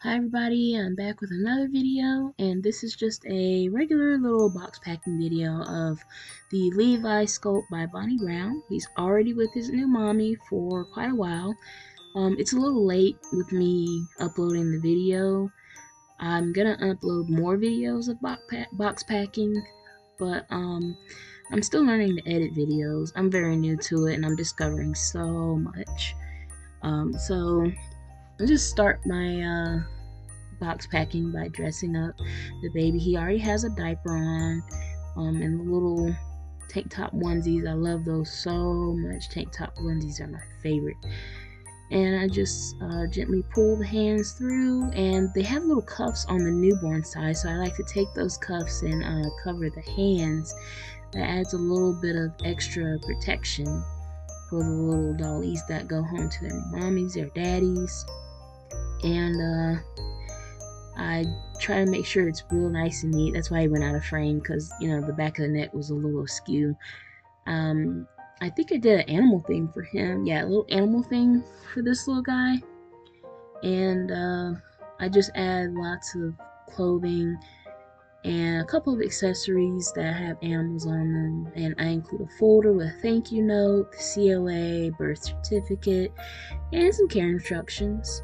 Hi everybody, I'm back with another video, and this is just a regular little box packing video of the Levi sculpt by Bonnie Brown. He's already with his new mommy for quite a while. It's a little late with me uploading the video. I'm gonna upload more videos of box packing, but I'm still learning to edit videos. I'm very new to it and I'm discovering so much. So I'll just start my box packing by dressing up the baby. He already has a diaper on, and the little tank top onesies. I love those so much. Tank top onesies are my favorite. And I just gently pull the hands through, and they have little cuffs on the newborn side, so I like to take those cuffs and cover the hands. That adds a little bit of extra protection for the little dollies that go home to their mommies, their daddies. And I try to make sure it's real nice and neat. That's why he went out of frame, because, you know, the back of the neck was a little askew. I think I did an animal thing for him. Yeah, a little animal thing for this little guy. And I just add lots of clothing and a couple of accessories that have animals on them. And I include a folder with a thank you note, the COA, birth certificate, and some care instructions.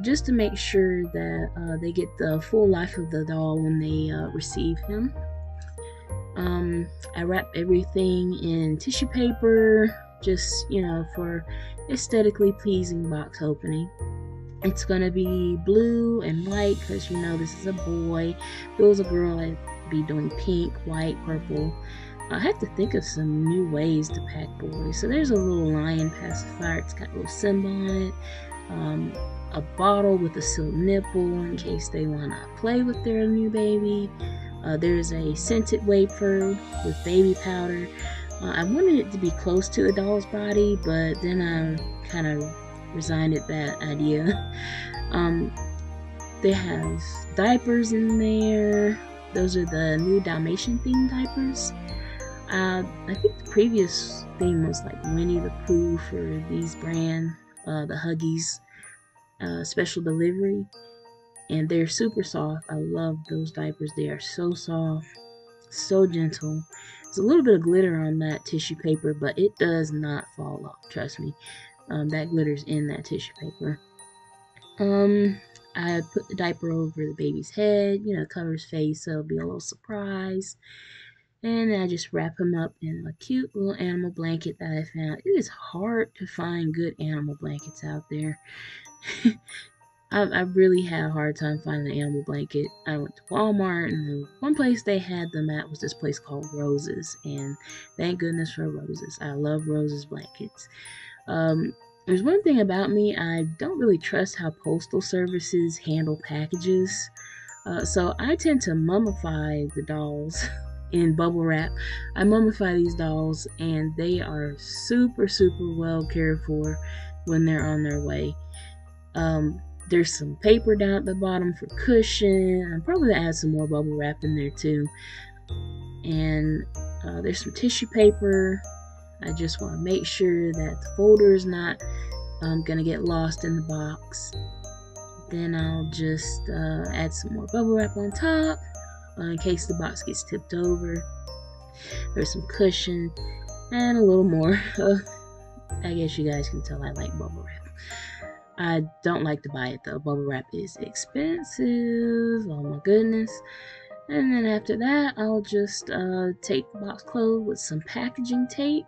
Just to make sure that they get the full life of the doll when they receive him. I wrap everything in tissue paper, just, you know, for aesthetically pleasing box opening. It's gonna be blue and white because, you know, this is a boy. If it was a girl, I'd be doing pink, white, purple. I have to think of some new ways to pack boys. So there's a little lion pacifier. It's got a little symbol on it. A bottle with a silk nipple in case they want to play with their new baby. There's a scented wafer with baby powder. I wanted it to be close to the doll's body, but then I kind of resigned that idea. They have diapers in there. Those are the new Dalmatian themed diapers. I think the previous theme was like Winnie the Pooh for these brand, the Huggies. Special delivery, and they're super soft. I love those diapers. They are so soft, so gentle. There's a little bit of glitter on that tissue paper, but it does not fall off, trust me. That glitter's in that tissue paper. I put the diaper over the baby's head, you know, cover his face, so it'll be a little surprise. And then I just wrap him up in a cute little animal blanket that I found. It is hard to find good animal blankets out there. I really had a hard time finding an animal blanket. I went to Walmart, and the one place they had them at was this place called Roses, and thank goodness for Roses. I love Roses blankets. There's one thing about me, I don't really trust how postal services handle packages, so I tend to mummify the dolls in bubble wrap. I mummify these dolls, and they are super, super well cared for when they're on their way. There's some paper down at the bottom for cushion. I'm probably going to add some more bubble wrap in there too. And there's some tissue paper. I just want to make sure that the folder is not going to get lost in the box. Then I'll just add some more bubble wrap on top in case the box gets tipped over. There's some cushion and a little more. I guess you guys can tell I like bubble wrap. I don't like to buy it though. Bubble wrap is expensive. Oh my goodness. And then after that, I'll just tape the box closed with some packaging tape.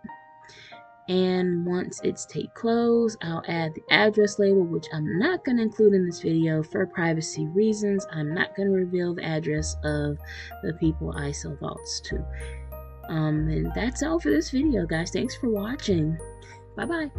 And once it's taped closed, I'll add the address label, which I'm not going to include in this video for privacy reasons. I'm not going to reveal the address of the people I sell dolls to. And that's all for this video, guys. Thanks for watching. Bye-bye.